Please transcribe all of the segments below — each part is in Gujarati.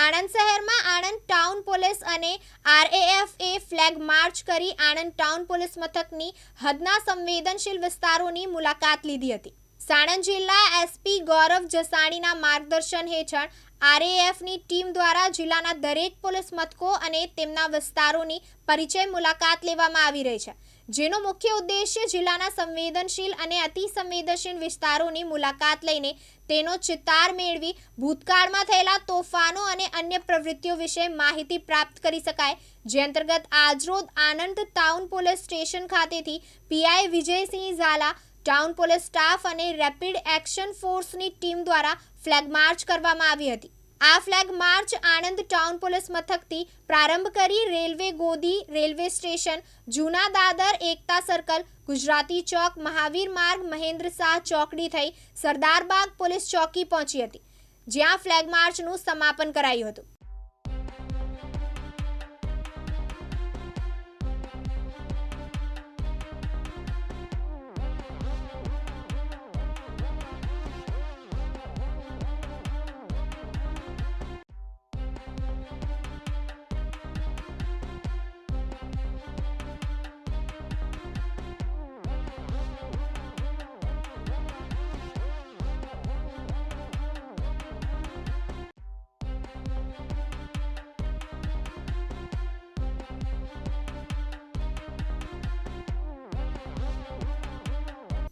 આણંદ શહેરમાં આણંદ ટાઉન પોલીસ અને આરએએફએ ફ્લેગ માર્ચ કરી આણંદ ટાઉન પોલીસ મથકની હદના સંવેદનશીલ વિસ્તારોની મુલાકાત લીધી હતી. સાણંદ જિલ્લા એસપી ગૌરવ જસાણીના માર્ગદર્શન હેઠળ આરએએફની ટીમ દ્વારા જિલ્લાના દરેક પોલીસ મથકો અને તેમના વિસ્તારોની પરિચય મુલાકાત લેવામાં આવી રહી છે, જેનો મુખ્ય ઉદ્દેશ્ય જિલ્લાના સંવેદનશીલ અને અતિ સંવેદનશીલ વિસ્તારોની મુલાકાત લઈને તેનો ચિતાર મેળવી ભૂતકાળમાં થયેલા તોફાનો અને અન્ય પ્રવૃત્તિઓ વિશે માહિતી પ્રાપ્ત કરી શકાય. જે અંતર્ગત આજરોજ આણંદ ટાઉન પોલીસ સ્ટેશન ખાતેથી PI Vijaysinh Jhala, town police staff અને રેપિડ એક્શન ફોર્સની ટીમ દ્વારા ફ્લેગ માર્ચ કરવામાં આવી હતી. આ flag march Anand town police મથકથી પ્રારંભ કરી રેલવે ગોદી, રેલવે સ્ટેશન, જૂના દાદર, એકતા સર્કલ, ગુજરાતી ચોક, મહાવીર માર્ગ, મહેન્દ્ર શાહ ચોકડી થઈ સરદારબાગ પોલીસ ચોકી પહોંચી હતી, જ્યાં ફ્લેગ માર્ચનું સમાપન કરાયું હતું.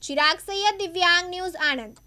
ચિરાગ સૈયદ, દિવ્યાંગ ન્યૂઝ, આણંદ.